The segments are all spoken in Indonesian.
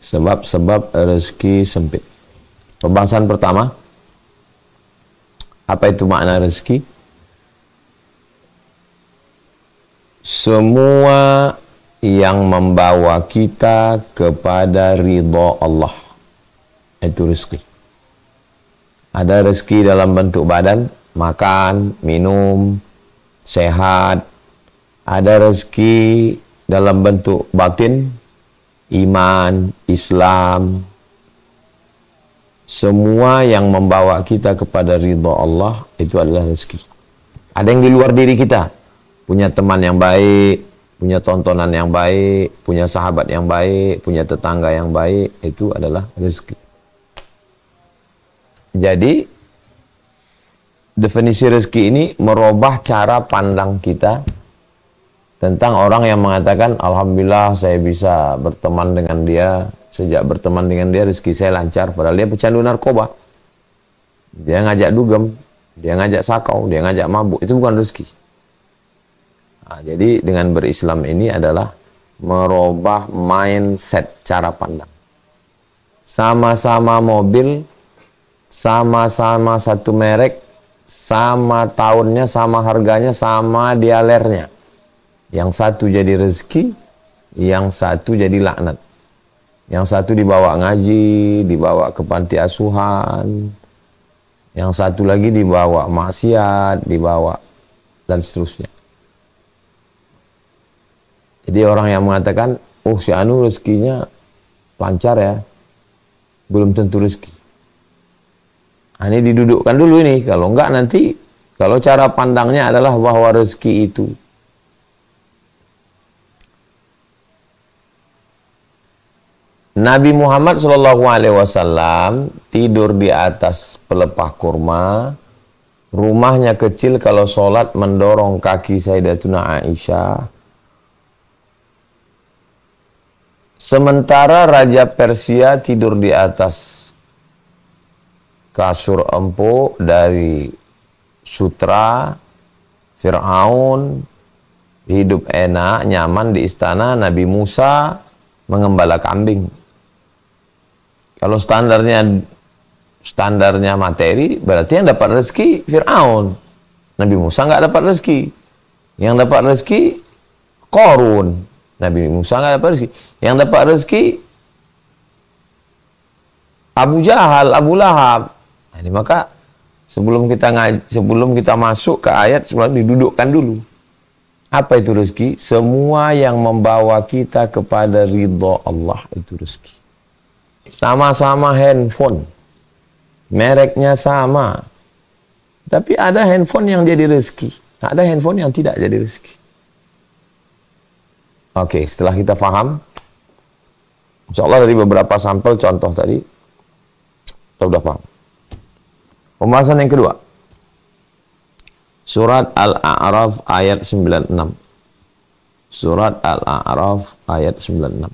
Sebab-sebab rezeki sempit. Pembahasan pertama, apa itu makna rezeki? Semua yang membawa kita kepada ridha Allah, itu rezeki. Ada rezeki dalam bentuk badan, makan, minum, sehat. Ada rezeki dalam bentuk batin, iman, Islam. Semua yang membawa kita kepada ridha Allah, itu adalah rezeki. Ada yang di luar diri kita, punya teman yang baik, punya tontonan yang baik, punya sahabat yang baik, punya tetangga yang baik, itu adalah rezeki. Jadi, definisi rezeki ini merubah cara pandang kita tentang orang yang mengatakan, alhamdulillah saya bisa berteman dengan dia, sejak berteman dengan dia rezeki saya lancar, padahal dia pecandu narkoba. Dia ngajak dugem, dia ngajak sakau, dia ngajak mabuk, itu bukan rezeki. Nah, jadi dengan berislam ini adalah merubah mindset, cara pandang. Sama-sama mobil, sama-sama satu merek, sama tahunnya, sama harganya, sama dialernya. Yang satu jadi rezeki, yang satu jadi laknat. Yang satu dibawa ngaji, dibawa ke panti asuhan. Yang satu lagi dibawa maksiat, dibawa dan seterusnya. Jadi orang yang mengatakan, oh si Anu rezekinya lancar ya, belum tentu rezeki. Nah, ini didudukkan dulu ini, kalau enggak nanti, kalau cara pandangnya adalah bahwa rezeki itu Nabi Muhammad SAW tidur di atas pelepah kurma, rumahnya kecil, kalau sholat mendorong kaki Sayyidatuna Aisyah. Sementara Raja Persia tidur di atas kasur empuk dari sutra, Fir'aun, hidup enak, nyaman di istana. Nabi Musa mengembala kambing. Kalau standarnya materi, berarti yang dapat rezeki Fir'aun. Nabi Musa nggak dapat rezeki. Yang dapat rezeki Qarun. Nabi Musa nggak dapat rezeki. Yang dapat rezeki Abu Jahal, Abu Lahab. Nah, ini maka sebelum kita masuk ke ayat, sebelum didudukkan dulu. Apa itu rezeki? Semua yang membawa kita kepada ridha Allah, itu rezeki. Sama-sama handphone, mereknya sama, tapi ada handphone yang jadi rezeki, ada handphone yang tidak jadi rezeki. Oke, setelah kita paham, insya Allah dari beberapa sampel contoh tadi, kita sudah paham. Pembahasan yang kedua, Surat Al-A'raf ayat 96. Surat Al-A'raf ayat 96.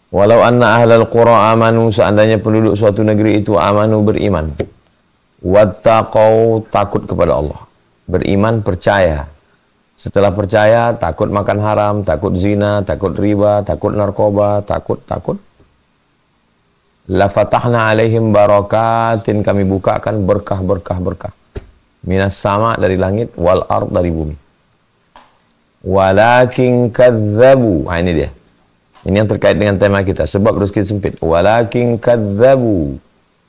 Walau anna ahlal qura amanu, seandainya penduduk suatu negeri itu amanu, beriman, wattaqau, takut kepada Allah, beriman, percaya. Setelah percaya, takut makan haram, takut zina, takut riba, takut narkoba, takut. La fatahna alaihim barakatin, kami bukakan berkah. Minas sama, dari langit, wal ard, dari bumi. Walakin kadzabu, nah ini dia. Ini yang terkait dengan tema kita, sebab rezeki sempit. Walakin kadzabu,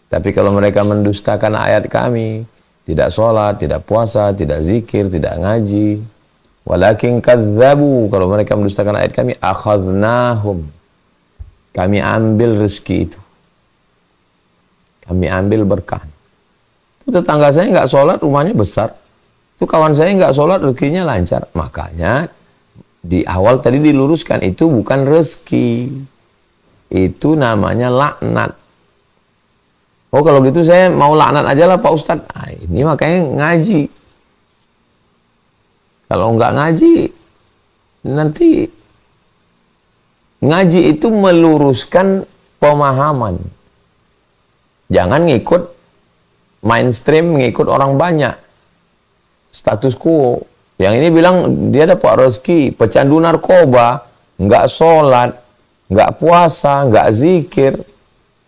tapi kalau mereka mendustakan ayat kami, tidak sholat, tidak puasa, tidak zikir, tidak ngaji. Walakin kadzabu, kalau mereka mendustakan ayat kami, akhadnahum, kami ambil rezeki itu, kami ambil berkah. Itu tetangga saya nggak sholat, rumahnya besar. Itu kawan saya nggak sholat, rezekinya lancar. Makanya di awal tadi diluruskan, itu bukan rezeki, itu namanya laknat. Oh kalau gitu saya mau laknat aja lah Pak Ustadz. Nah, ini makanya ngaji. Kalau nggak ngaji, nanti ngaji itu meluruskan pemahaman. Jangan ngikut mainstream, ngikut orang banyak, status quo. Yang ini bilang dia dapat rezeki, pecandu narkoba, nggak sholat, nggak puasa, nggak zikir,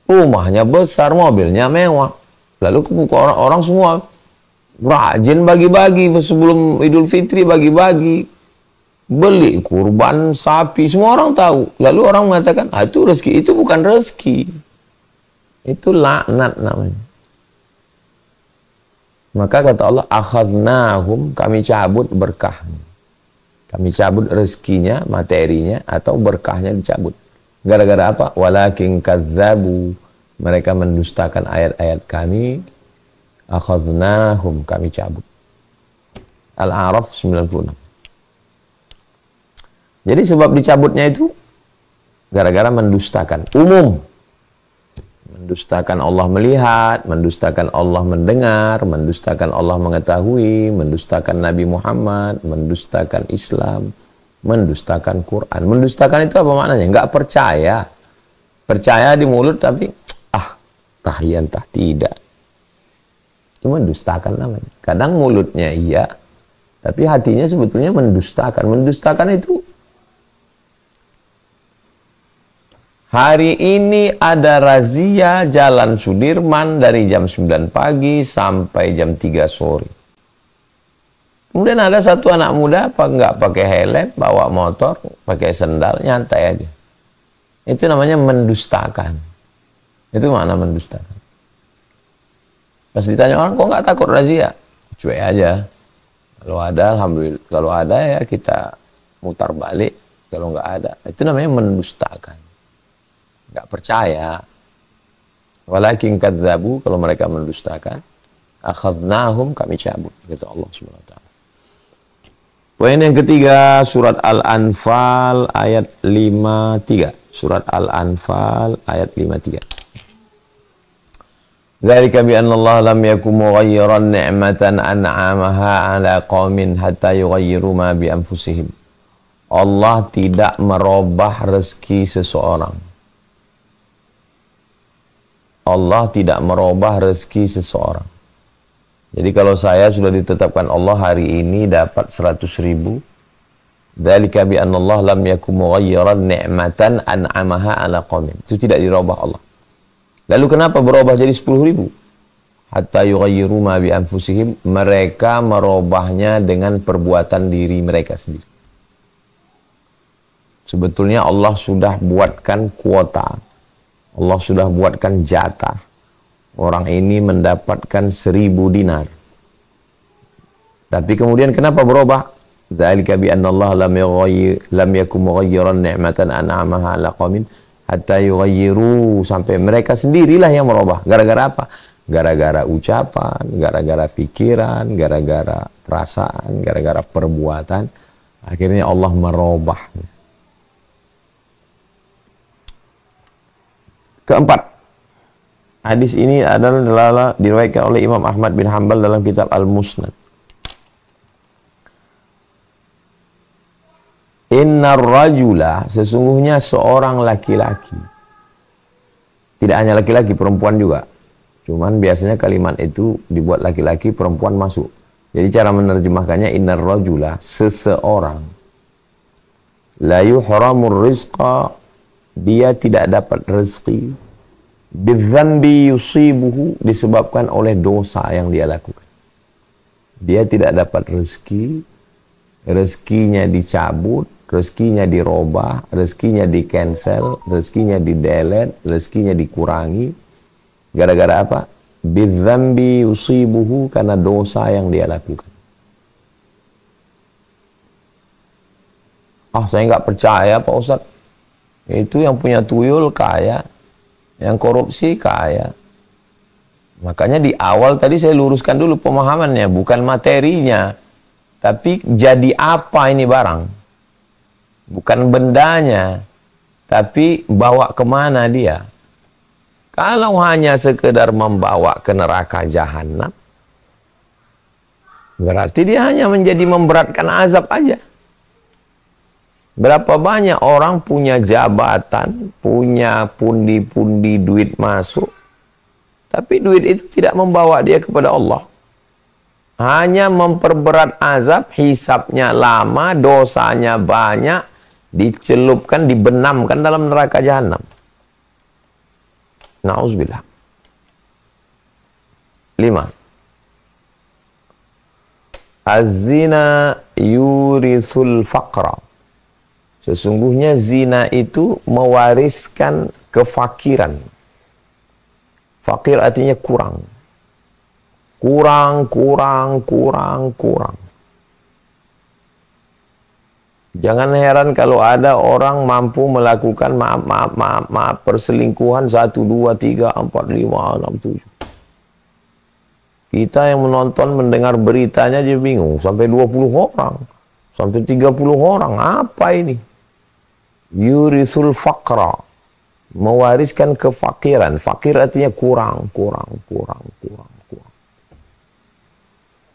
rumahnya besar, mobilnya mewah. Lalu orang-orang semua rajin bagi-bagi sebelum Idul Fitri, bagi-bagi, beli kurban sapi, semua orang tahu. Lalu orang mengatakan, ah, itu rezeki. Itu bukan rezeki, itu laknat namanya. Maka kata Allah, akhadnahum, kami cabut berkahnya, kami cabut rezekinya, materinya, atau berkahnya dicabut. Gara-gara apa? Walakin kadzabu, mereka mendustakan ayat-ayat kami. Akhadnahum, kami cabut. Al-A'raf 96. Jadi sebab dicabutnya itu gara-gara mendustakan umum. Mendustakan Allah melihat, mendustakan Allah mendengar, mendustakan Allah mengetahui, mendustakan Nabi Muhammad, mendustakan Islam, mendustakan Quran. Mendustakan itu apa maknanya? Nggak percaya. Percaya di mulut tapi tahyan tah tidak. Itu mendustakan namanya. Kadang mulutnya iya, tapi hatinya sebetulnya mendustakan. Mendustakan itu, hari ini ada razia Jalan Sudirman dari jam 9 pagi sampai jam 3 sore. Kemudian ada satu anak muda nggak pakai helm, bawa motor, pakai sendal, nyantai aja. Itu namanya mendustakan. Itu mana mendustakan. Pas ditanya orang, kok nggak takut razia? Cuek aja. Kalau ada, alhamdulillah. Kalau ada ya kita mutar balik. Kalau nggak ada, itu namanya mendustakan. Nggak percaya. Walakin kadzabu, kalau mereka mendustakan, akhadnahum, kami cabut, kata Allah SWT. Poin yang ketiga, surat Al-Anfal ayat 53. Surat Al-Anfal ayat 53. Dzalika bi anna Allah lam yakum mughayyiran ni'matan an'amaha 'ala qaumin hatta yughayyiru ma bi anfusihim. Allah tidak merubah rezeki seseorang. Allah tidak merubah rezeki seseorang. Jadi kalau saya sudah ditetapkan Allah hari ini dapat 100.000, dzalika bi anna Allah lam yakum mughayyiran ni'matan an'amaha 'ala qaumin. Itu tidak dirubah Allah. Lalu kenapa berubah jadi 10.000? Hatta yughayyiru ma bi anfusihim, mereka merubahnya dengan perbuatan diri mereka sendiri. Sebetulnya Allah sudah buatkan kuota. Allah sudah buatkan jatah. Orang ini mendapatkan 1.000 dinar. Tapi kemudian kenapa berubah? Dzalika bi anna Allah lam yakum mughayyiran ni'matan an'amaha 'ala qaumin hatta yughayyiru, sampai mereka sendirilah yang merubah. Gara-gara apa? Gara-gara ucapan, gara-gara pikiran, gara-gara perasaan, gara-gara perbuatan. Akhirnya Allah merubah. Keempat, hadis ini adalah diriwayatkan oleh Imam Ahmad bin Hanbal dalam kitab Al-Musnad. Innar rajula, sesungguhnya seorang laki-laki. Tidak hanya laki-laki, perempuan juga. Cuman biasanya kalimat itu dibuat laki-laki, perempuan masuk. Jadi cara menerjemahkannya, innar rajula, seseorang. La yuhramur rizqa, dia tidak dapat rezeki. Bidzanbi yusibuhu, disebabkan oleh dosa yang dia lakukan. Dia tidak dapat rezeki, rezekinya dicabut, rezekinya dirubah, rezekinya di cancel, rezekinya di delete, rezekinya dikurangi. Gara-gara apa? Bidzanbi yusibuhu, karena dosa yang dia lakukan. Saya nggak percaya Pak Ustadz. Itu yang punya tuyul kaya, yang korupsi kaya. Makanya di awal tadi saya luruskan dulu pemahamannya, bukan materinya. Tapi jadi apa ini barang? Bukan bendanya, tapi bawa kemana dia. Kalau hanya sekedar membawa ke neraka jahanam, berarti dia hanya menjadi memberatkan azab aja. Berapa banyak orang punya jabatan, punya pundi-pundi duit masuk, tapi duit itu tidak membawa dia kepada Allah. Hanya memperberat azab, hisabnya lama, dosanya banyak, dicelupkan, dibenamkan dalam neraka jahanam. Nauzubillah. 5. Az-zina yurisul faqra. Sesungguhnya zina itu mewariskan kefakiran. Fakir artinya kurang. Kurang. Jangan heran kalau ada orang mampu melakukan maaf perselingkuhan 1, 2, 3, 4, 5, 6, 7. Kita yang menonton mendengar beritanya aja bingung. Sampai 20 orang. Sampai 30 orang. Apa ini? Yurisul faqra. Mewariskan kefakiran. Fakir artinya kurang.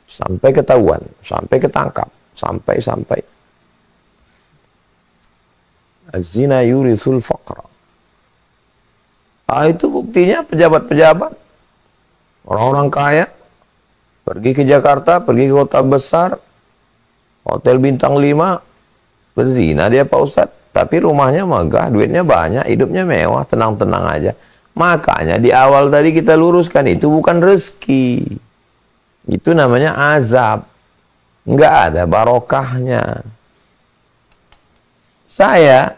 Sampai ketahuan. Sampai ketangkap. Sampai. Az-zina yurisul faqra. Itu buktinya pejabat-pejabat. Orang-orang kaya. Pergi ke Jakarta, pergi ke kota besar, hotel bintang 5, berzina dia Pak Ustadz. Tapi rumahnya megah, duitnya banyak, hidupnya mewah, tenang-tenang aja. Makanya di awal tadi kita luruskan, itu bukan rezeki. Itu namanya azab. Nggak ada barokahnya. Saya,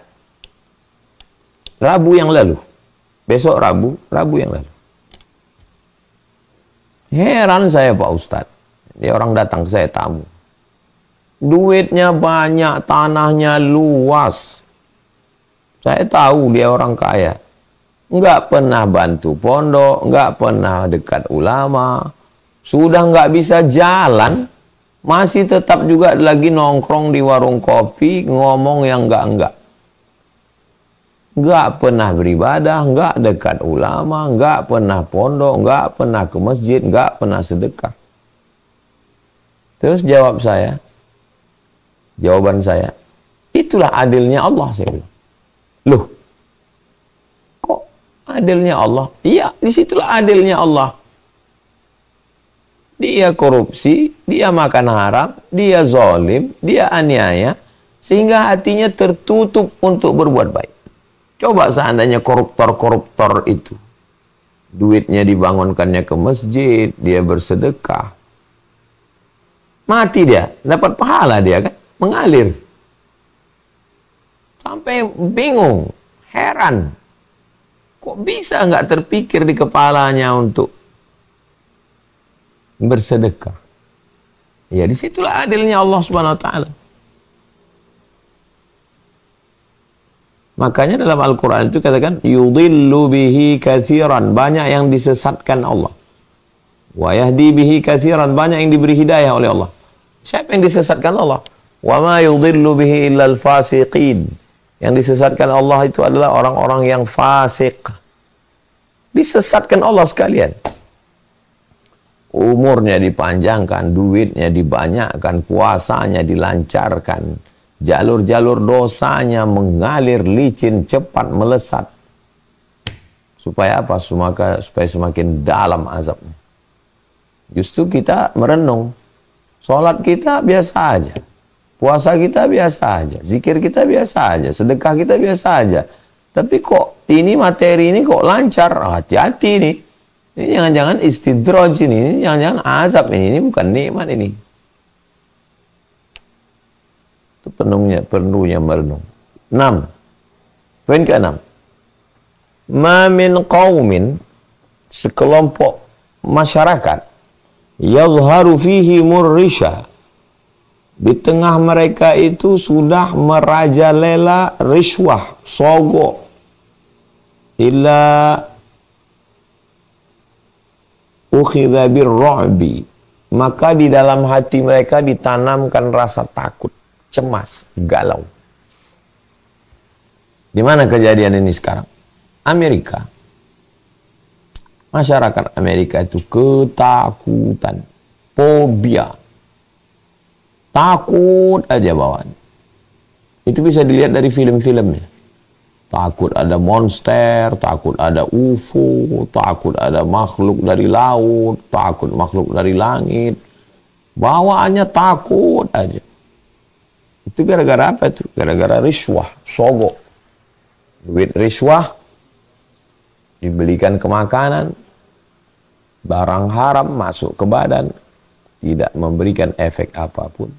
Rabu yang lalu, besok Rabu yang lalu. Heran saya Pak Ustadz. Dia orang datang ke saya tamu. Duitnya banyak, tanahnya luas. Saya tahu dia orang kaya. Nggak pernah bantu pondok, nggak pernah dekat ulama. Sudah nggak bisa jalan, masih tetap juga lagi nongkrong di warung kopi, ngomong yang enggak. Nggak pernah beribadah, nggak dekat ulama, nggak pernah pondok, nggak pernah ke masjid, nggak pernah sedekah. Terus jawaban saya, itulah adilnya Allah, saya bilang. Loh, kok adilnya Allah? Iya, disitulah adilnya Allah. Dia korupsi, dia makan haram, dia zalim, dia aniaya, sehingga hatinya tertutup untuk berbuat baik. Coba seandainya koruptor-koruptor itu, duitnya dibangunkannya ke masjid, dia bersedekah. Mati dia, dapat pahala dia kan, mengalir. Sampai bingung, heran. Kok bisa nggak terpikir di kepalanya untuk bersedekah? Ya disitulah adilnya Allah Subhanahu Wa Taala. Makanya dalam Al-Quran itu katakan, yudhillu bihi kathiran, banyak yang disesatkan Allah. Wa yahdi bihi kathiran, banyak yang diberi hidayah oleh Allah. Siapa yang disesatkan Allah? Wa ma yudhillu bihi illal fasiqin. Yang disesatkan Allah itu adalah orang-orang yang fasik. Disesatkan Allah sekalian. Umurnya dipanjangkan, duitnya dibanyakkan, puasanya dilancarkan. Jalur-jalur dosanya mengalir licin, cepat melesat. Supaya apa? Supaya semakin dalam azabnya. Justru kita merenung. Sholat kita biasa aja. Puasa kita biasa aja. Zikir kita biasa aja. Sedekah kita biasa aja. Tapi kok ini materi ini kok lancar? Hati-hati nih. Ini jangan-jangan istidraj ini. Jangan-jangan azab ini. Ini bukan nikmat ini. Itu perlunya merenung. 6. Poin ke-6. Ma min qaumin, sekelompok masyarakat, yazharu fihi murrisha, di tengah mereka itu sudah merajalela riswah, sogok, illa ukhidha birru'bi, maka di dalam hati mereka ditanamkan rasa takut, cemas, galau. Di mana kejadian ini sekarang? Amerika. Masyarakat Amerika itu ketakutan, fobia. Takut aja bawaan. Itu bisa dilihat dari film-filmnya. Takut ada monster, takut ada UFO, takut ada makhluk dari laut, takut makhluk dari langit. Bawaannya takut aja. Itu gara-gara apa itu? Gara-gara riswah, sogok. Duit riswah dibelikan ke makanan, barang haram masuk ke badan, tidak memberikan efek apapun,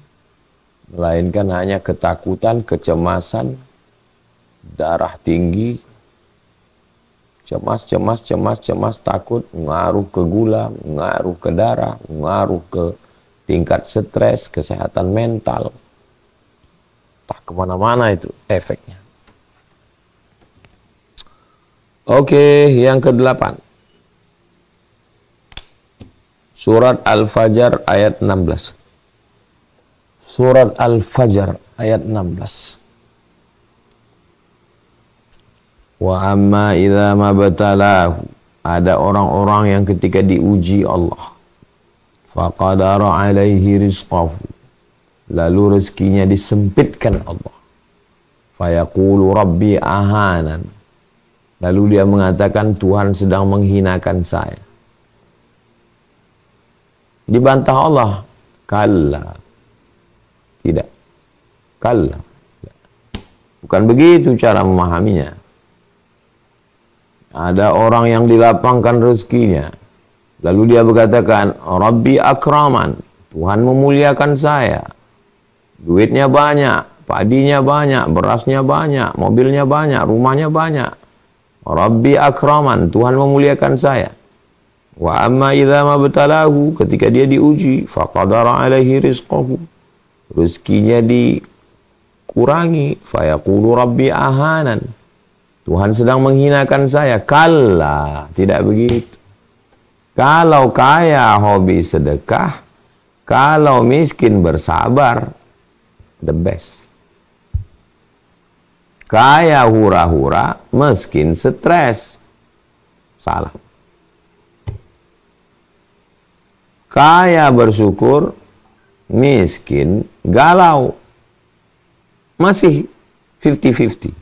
melainkan hanya ketakutan, kecemasan, darah tinggi, cemas, takut, ngaruh ke gula, ngaruh ke darah, ngaruh ke tingkat stres, kesehatan mental. Tak kemana-mana itu efeknya. Oke, yang ke-8. Surat Al-Fajr ayat 16. Surat Al-Fajr ayat 16. Wa amma idza mabtalahu, ada orang-orang yang ketika diuji Allah, faqadara alaihi rizqahu, lalu rezekinya disempitkan Allah, fayaqulu rabbi ahanan, lalu dia mengatakan Tuhan sedang menghinakan saya. Dibantah Allah, kalla, tidak, kalla, bukan begitu cara memahaminya. Ada orang yang dilapangkan rezekinya, lalu dia berkatakan, Rabbi akraman, Tuhan memuliakan saya. Duitnya banyak, padinya banyak, berasnya banyak, mobilnya banyak, rumahnya banyak. Rabbi akraman, Tuhan memuliakan saya. Wa amma idza mabtalahu, ketika dia diuji, faqadara alaihi rizqahu, rezekinya dikurangi, fayaqulu rabbi ahanan, Tuhan sedang menghinakan saya. Kalla, tidak begitu. Kalau kaya hobi sedekah, kalau miskin bersabar, the best. Kaya hura-hura, miskin stres, salah. Kaya bersyukur, miskin galau, masih 50-50.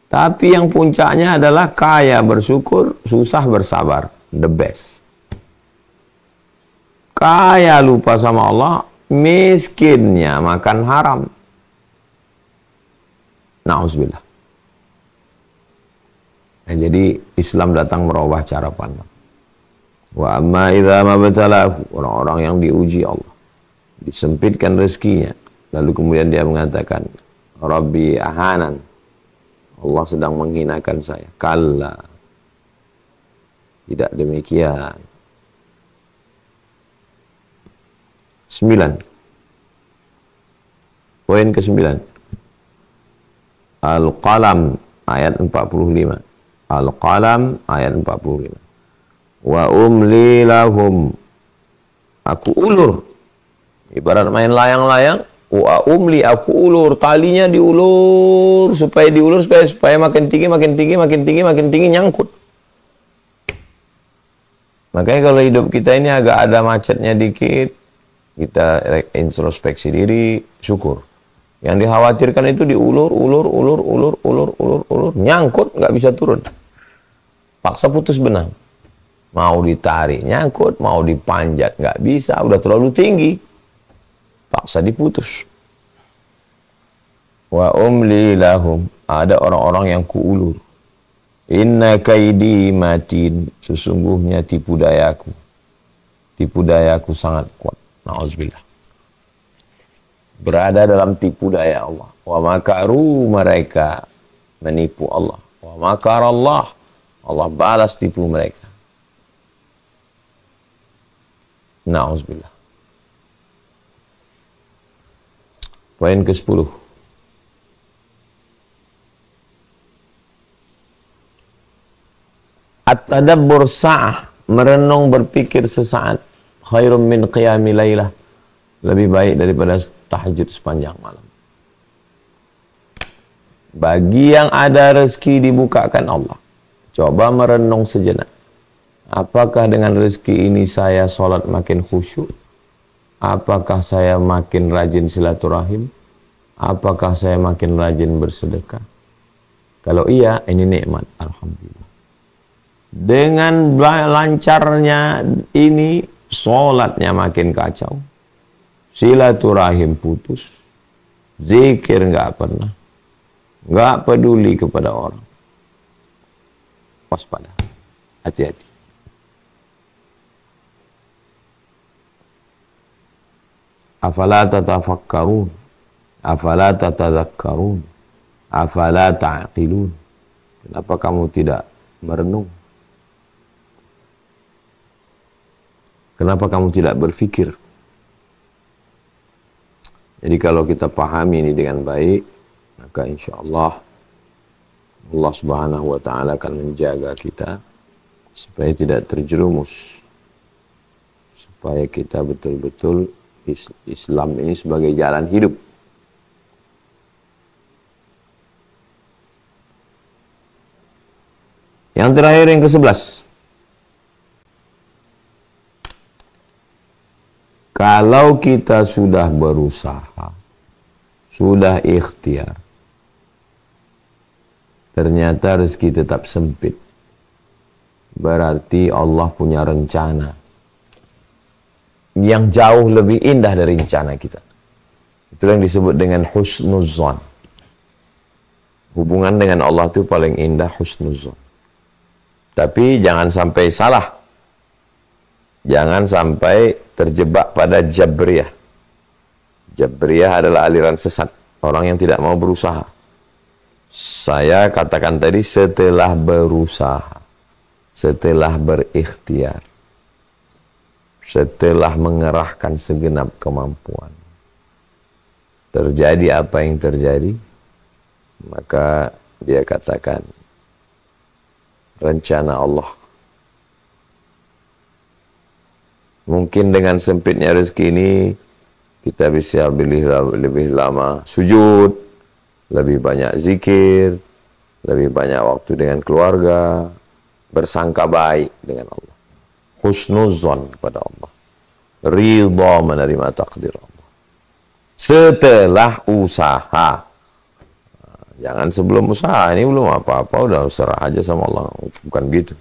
Tapi yang puncaknya adalah kaya bersyukur, susah bersabar. The best. Kaya lupa sama Allah, miskinnya makan haram. Na'udzubillah. Nah, jadi Islam datang merubah cara pandang. Wa amma idza mabtalahu, orang-orang yang diuji Allah, disempitkan rezekinya, lalu kemudian dia mengatakan, Rabbi ahanan, Allah sedang menghinakan saya. Kalla, tidak demikian. 9. Poin ke-9. Al-Qalam ayat 45. Al-Qalam ayat 45. Wa umli lahum, aku ulur. Ibarat main layang-layang, wa umli, aku ulur, talinya diulur supaya makin tinggi nyangkut. Makanya kalau hidup kita ini agak ada macetnya dikit, kita introspeksi diri, syukur. Yang dikhawatirkan itu diulur, nyangkut, nggak bisa turun. Paksa putus benang. Mau ditarik, nyangkut, mau dipanjat, nggak bisa, udah terlalu tinggi. Paksa diputus. Wa umli lahum, ada orang-orang yang kuulur. Inna kaidi matin, sesungguhnya tipu dayaku sangat kuat. Na'udzubillah. Berada dalam tipu daya Allah. Wa makaru, mereka menipu Allah. Wa makarallah, Allah balas tipu mereka. Na'udzubillah. Poin ke-10. At-tadabbur sa'ah, merenung berpikir sesaat, khairum min qiyami lailah, lebih baik daripada tahajud sepanjang malam. Bagi yang ada rezeki dibukakan Allah, coba merenung sejenak. Apakah dengan rezeki ini saya sholat makin khusyuk? Apakah saya makin rajin silaturahim? Apakah saya makin rajin bersedekah? Kalau iya, ini nikmat. Alhamdulillah. Dengan lancarnya ini, sholatnya makin kacau. Silaturahim putus. Zikir nggak pernah. Nggak peduli kepada orang. Waspada. Hati-hati. Afala tatafakkarun. Afala tatadzakkarun. Afala ta'qilun. Kenapa kamu tidak merenung? Kenapa kamu tidak berpikir? Jadi kalau kita pahami ini dengan baik, maka insya Allah Allah Subhanahu wa Ta'ala akan menjaga kita supaya tidak terjerumus, supaya kita betul-betul Islam ini sebagai jalan hidup. Yang terakhir, yang ke-11. Kalau kita sudah berusaha, sudah ikhtiar, ternyata rezeki tetap sempit, berarti Allah punya rencana yang jauh lebih indah dari rencana kita. Itu yang disebut dengan husnuzan. Hubungan dengan Allah itu paling indah, husnuzan. Tapi jangan sampai salah. Jangan sampai terjebak pada Jabriyah. Jabriyah adalah aliran sesat, orang yang tidak mau berusaha. Saya katakan tadi, setelah berusaha, setelah berikhtiar, setelah mengerahkan segenap kemampuan, terjadi apa yang terjadi, maka dia katakan rencana Allah. Mungkin dengan sempitnya rezeki ini kita bisa lebih lama sujud, lebih banyak zikir, lebih banyak waktu dengan keluarga, bersangka baik dengan Allah, husnuzon kepada Allah, ridha menerima takdir Allah setelah usaha. Jangan sebelum usaha, ini belum apa-apa udah serah aja sama Allah, bukan gitu.